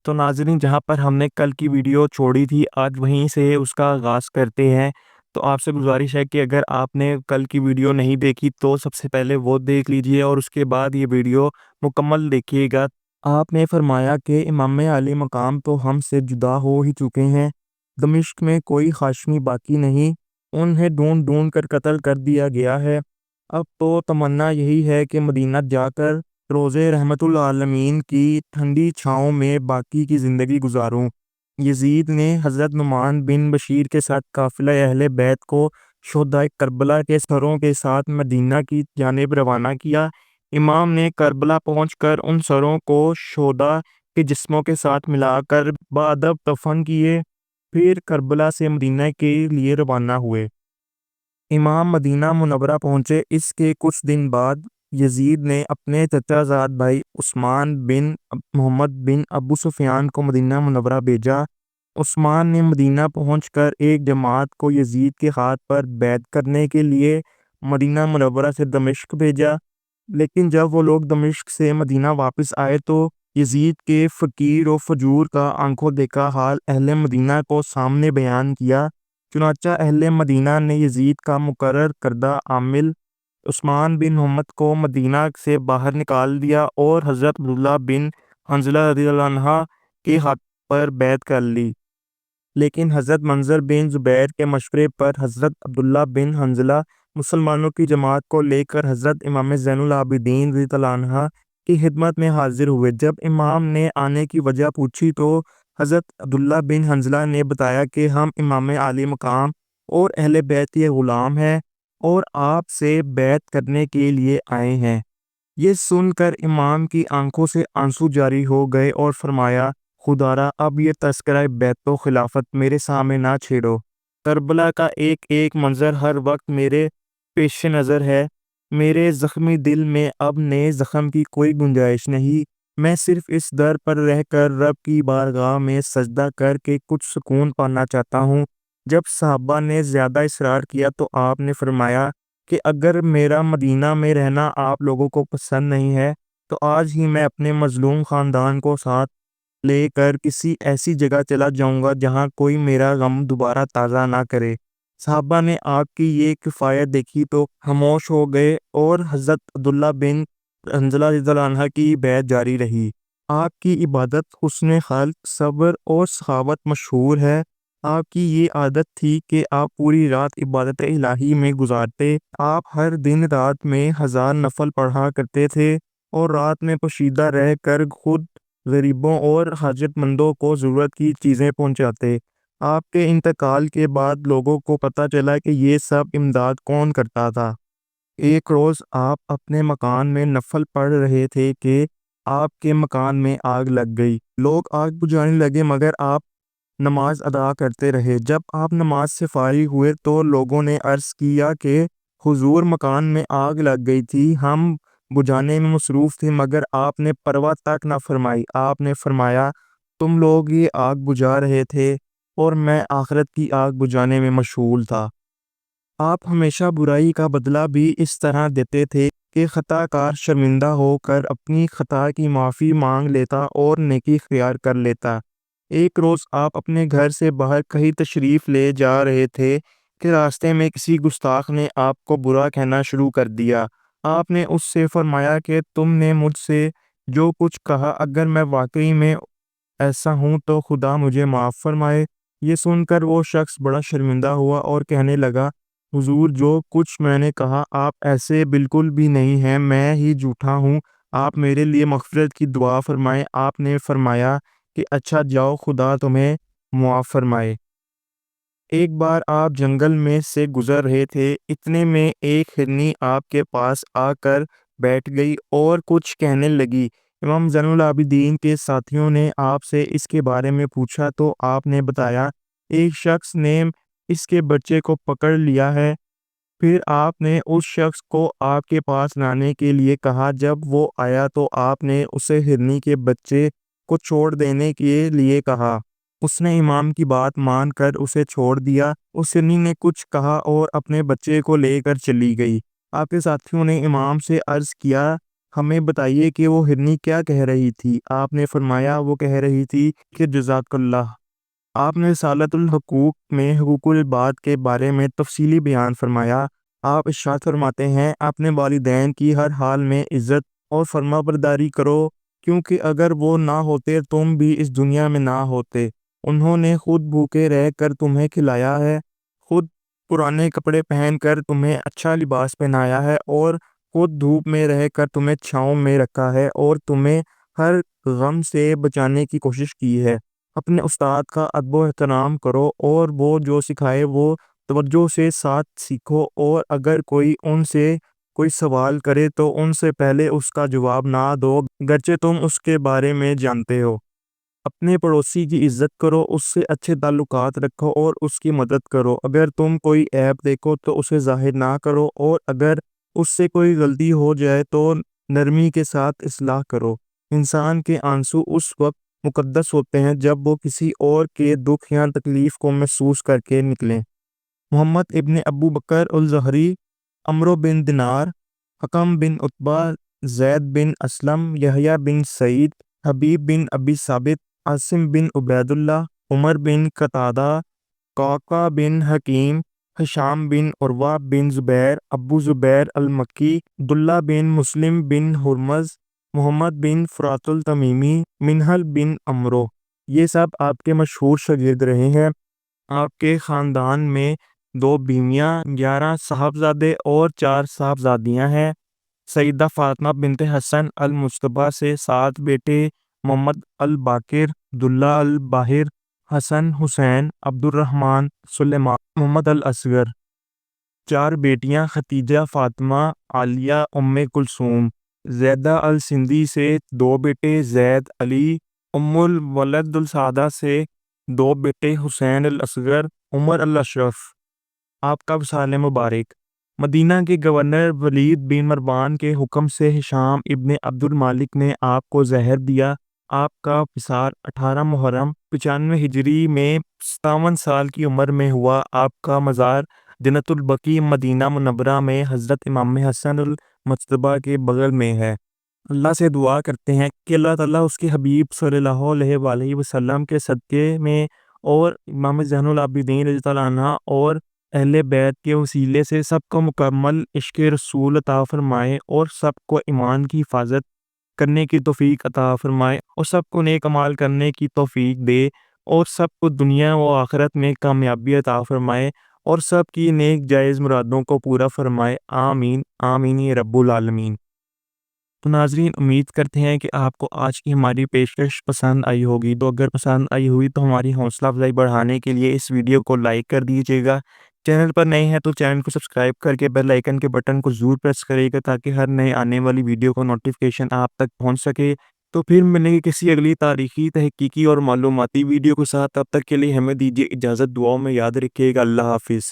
تو ناظرین، جہاں پر ہم نے کل کی ویڈیو چھوڑی تھی آج وہیں سے اس کا آغاز کرتے ہیں۔ تو آپ سے گزارش ہے کہ اگر آپ نے کل کی ویڈیو نہیں دیکھی تو سب سے پہلے وہ دیکھ لیجئے اور اس کے بعد یہ ویڈیو مکمل دیکھیے گا۔ آپ نے فرمایا کہ امام عالی مقام تو ہم سے جدا ہو ہی چکے ہیں، دمشق میں کوئی ہاشمی باقی نہیں، انہیں ڈھونڈ ڈھونڈ کر قتل کر دیا گیا ہے۔ اب تو تمنا یہی ہے کہ مدینہ جا کر روزے رحمت العالمین کی ٹھنڈی چھاؤں میں باقی کی زندگی گزاروں۔ یزید نے حضرت نعمان بن بشیر کے ساتھ قافلہ اہل بیت کو شہدائے کربلا کے سروں کے ساتھ مدینہ کی جانب روانہ کیا۔ امام نے کربلا پہنچ کر ان سروں کو شہداء کے جسموں کے ساتھ ملا کر بادب دفن کیے، پھر کربلا سے مدینہ کے لیے روانہ ہوئے۔ امام مدینہ منورہ پہنچے۔ اس کے کچھ دن بعد یزید نے اپنے چچا زاد بھائی عثمان بن محمد بن ابو سفیان کو مدینہ منورہ بھیجا۔ عثمان نے مدینہ پہنچ کر ایک جماعت کو یزید کے ہاتھ پر بیعت کرنے کے لیے مدینہ منورہ سے دمشق بھیجا، لیکن جب وہ لوگ دمشق سے مدینہ واپس آئے تو یزید کے فقیر و فجور کا آنکھوں دیکھا حال اہل مدینہ کو سامنے بیان کیا۔ چنانچہ اہل مدینہ نے یزید کا مقرر کردہ عامل عثمان بن محمد کو مدینہ سے باہر نکال دیا اور حضرت عبداللہ بن حنظلہ رضی اللہ عنہ کے ہاتھ پر بیعت کر لی، لیکن حضرت منظر بن زبیر کے مشورے پر حضرت عبداللہ بن حنظلہ مسلمانوں کی جماعت کو لے کر حضرت امام زین العابدین رضی اللہ عنہ کی خدمت میں حاضر ہوئے۔ جب امام نے آنے کی وجہ پوچھی تو حضرت عبداللہ بن حنظلہ نے بتایا کہ ہم امام عالی مقام اور اہل بیت کے غلام ہیں اور آپ سے بیعت کرنے کے لیے آئے ہیں۔ یہ سن کر امام کی آنکھوں سے آنسو جاری ہو گئے اور فرمایا، خدارا اب یہ تذکرہ بیعت و خلافت میرے سامنے نہ چھیڑو۔ کربلا کا ایک ایک منظر ہر وقت میرے پیش نظر ہے، میرے زخمی دل میں اب نئے زخم کی کوئی گنجائش نہیں۔ میں صرف اس در پر رہ کر رب کی بارگاہ میں سجدہ کر کے کچھ سکون پانا چاہتا ہوں۔ جب صحابہ نے زیادہ اصرار کیا تو آپ نے فرمایا کہ اگر میرا مدینہ میں رہنا آپ لوگوں کو پسند نہیں ہے تو آج ہی میں اپنے مظلوم خاندان کو ساتھ لے کر کسی ایسی جگہ چلا جاؤں گا جہاں کوئی میرا غم دوبارہ تازہ نہ کرے۔ صحابہ نے آپ کی یہ کفایت دیکھی تو خاموش ہو گئے اور حضرت عبداللہ بن حنظلہ رضی اللہ عنہ کی بیعت جاری رہی۔ آپ کی عبادت، حسن خلق، صبر اور سخاوت مشہور ہے۔ آپ کی یہ عادت تھی کہ آپ پوری رات عبادت الہی میں گزارتے۔ آپ ہر دن رات میں 1000 نفل پڑھا کرتے تھے اور رات میں پوشیدہ رہ کر خود غریبوں اور حاجت مندوں کو ضرورت کی چیزیں پہنچاتے۔ آپ کے انتقال کے بعد لوگوں کو پتہ چلا کہ یہ سب امداد کون کرتا تھا۔ ایک روز آپ اپنے مکان میں نفل پڑھ رہے تھے کہ آپ کے مکان میں آگ لگ گئی۔ لوگ آگ بجھانے لگے مگر آپ نماز ادا کرتے رہے۔ جب آپ نماز سے فارغ ہوئے تو لوگوں نے عرض کیا کہ حضور مکان میں آگ لگ گئی تھی، ہم بجھانے میں مصروف تھے مگر آپ نے پرواہ تک نہ فرمائی۔ آپ نے فرمایا، تم لوگ یہ آگ بجھا رہے تھے اور میں آخرت کی آگ بجھانے میں مشغول تھا۔ آپ ہمیشہ برائی کا بدلہ بھی اس طرح دیتے تھے کہ خطا کار شرمندہ ہو کر اپنی خطا کی معافی مانگ لیتا اور نیکی اختیار کر لیتا۔ ایک روز آپ اپنے گھر سے باہر کہیں تشریف لے جا رہے تھے کہ راستے میں کسی گستاخ نے آپ کو برا کہنا شروع کر دیا۔ آپ نے اس سے فرمایا کہ تم نے مجھ سے جو کچھ کہا اگر میں واقعی میں ایسا ہوں تو خدا مجھے معاف فرمائے۔ یہ سن کر وہ شخص بڑا شرمندہ ہوا اور کہنے لگا، حضور جو کچھ میں نے کہا آپ ایسے بالکل بھی نہیں ہیں، میں ہی جھوٹا ہوں، آپ میرے لیے مغفرت کی دعا فرمائیں۔ آپ نے فرمایا کہ اچھا جاؤ، خدا تمہیں معاف فرمائے۔ ایک بار آپ جنگل میں سے گزر رہے تھے، اتنے میں ایک ہرنی آپ کے پاس آ کر بیٹھ گئی اور کچھ کہنے لگی۔ امام زین العابدین کے ساتھیوں نے آپ سے اس کے بارے میں پوچھا تو آپ نے بتایا، ایک شخص نے اس کے بچے کو پکڑ لیا ہے۔ پھر آپ نے اس شخص کو آپ کے پاس لانے کے لیے کہا۔ جب وہ آیا تو آپ نے اسے ہرنی کے بچے کو چھوڑ دینے کے لیے کہا۔ اس نے امام کی بات مان کر اسے چھوڑ دیا۔ اس ہرنی نے کچھ کہا اور اپنے بچے کو لے کر چلی گئی۔ آپ کے ساتھیوں نے امام سے عرض کیا ہمیں بتائیے کہ وہ ہرنی کیا کہہ رہی تھی؟ آپ نے فرمایا وہ کہہ رہی تھی کہ جزاک اللہ۔ آپ نے رسالۃ الحقوق میں حقوق العباد کے بارے میں تفصیلی بیان فرمایا۔ آپ ارشاد فرماتے ہیں اپنے والدین کی ہر حال میں عزت اور فرما برداری کرو، کیونکہ اگر وہ نہ ہوتے تم بھی اس دنیا میں نہ ہوتے۔ انہوں نے خود بھوکے رہ کر تمہیں کھلایا ہے، خود پرانے کپڑے پہن کر تمہیں اچھا لباس پہنایا ہے، اور خود دھوپ میں رہ کر تمہیں چھاؤں میں رکھا ہے اور تمہیں ہر غم سے بچانے کی کوشش کی ہے۔ اپنے استاد کا ادب و احترام کرو اور وہ جو سکھائے وہ توجہ سے ساتھ سیکھو، اور اگر کوئی ان سے کوئی سوال کرے تو ان سے پہلے اس کا جواب نہ دو گرچہ تم اس کے بارے میں جانتے ہو۔ اپنے پڑوسی کی عزت کرو، اس سے اچھے تعلقات رکھو اور اس کی مدد کرو۔ اگر تم کوئی عیب دیکھو تو اسے ظاہر نہ کرو، اور اگر اس سے کوئی غلطی ہو جائے تو نرمی کے ساتھ اصلاح کرو۔ انسان کے آنسو اس وقت مقدس ہوتے ہیں جب وہ کسی اور کے دکھ یا تکلیف کو محسوس کر کے نکلیں۔ محمد ابن ابو بکر الزہری، عمرو بن دینار، حکم بن عتبہ، زید بن اسلم، یحییٰ بن سعید، حبیب بن ابی ثابت، عاصم بن عبید اللہ، عمر بن قتادہ، قعقاع بن حکیم، ہشام بن عروہ بن زبیر، ابو زبیر المکی، عبداللہ بن مسلم بن ہرمز، محمد بن فرات التمیمی، منہل بن عمرو، یہ سب آپ کے مشہور شاگرد رہے ہیں۔ آپ کے خاندان میں 2 بیویاں، 11 صاحبزادے اور 4 صاحبزادیاں ہیں۔ سیدہ فاطمہ بنت حسن المجتبیٰ سے 7 بیٹے، محمد الباقر، عبداللہ الباہر، حسن، حسین، عبد الرحمن، سلیمان، محمد الاصغر۔ 4 بیٹیاں، ختیجہ، فاطمہ، عالیہ، ام کلثوم۔ زیدہ السندھی سے 2 بیٹے، زید، علی۔ ام الولد السعدہ سے 2 بیٹے، حسین الاصغر، عمر الاشرف۔ آپ کا وصال مبارک۔ مدینہ کے گورنر ولید بن مروان کے حکم سے ہشام ابن عبد المالک نے آپ کو زہر دیا۔ آپ کا وصال 18 محرم 95 ہجری میں 57 سال کی عمر میں ہوا۔ آپ کا مزار جنت البقیع مدینہ منورہ میں حضرت امام حسن المجتبیٰ کے بغل میں ہے۔ اللہ سے دعا کرتے ہیں کہ اللہ تعالیٰ اس کے حبیب صلی اللہ علیہ وآلہ وسلم کے صدقے میں اور امام زین العابدین رضی اللہ عنہ اور اہل بیت کے وسیلے سے سب کو مکمل عشق رسول عطا فرمائے، اور سب کو ایمان کی حفاظت کرنے کی توفیق عطا فرمائے، اور سب کو نیک اعمال کرنے کی توفیق دے، اور سب کو دنیا و آخرت میں کامیابی عطا فرمائے، اور سب کی نیک جائز مرادوں کو پورا فرمائے۔ آمین آمین یا رب العالمین۔ تو ناظرین، امید کرتے ہیں کہ آپ کو آج کی ہماری پیشکش پسند آئی ہوگی۔ تو اگر پسند آئی ہوئی تو ہماری حوصلہ افزائی بڑھانے کے لیے اس ویڈیو کو لائک کر دیجیے گا۔ چینل پر نئے ہیں تو چینل کو سبسکرائب کر کے بیل آئیکن کے بٹن کو ضرور پریس کرے گا تاکہ ہر نئے آنے والی ویڈیو کو نوٹیفیکیشن آپ تک پہنچ سکے۔ تو پھر ملیں گے کسی اگلی تاریخی، تحقیقی اور معلوماتی ویڈیو کے ساتھ۔ تب تک کے لیے ہمیں دیجیے اجازت، دعاؤں میں یاد رکھیے گا۔ اللہ حافظ۔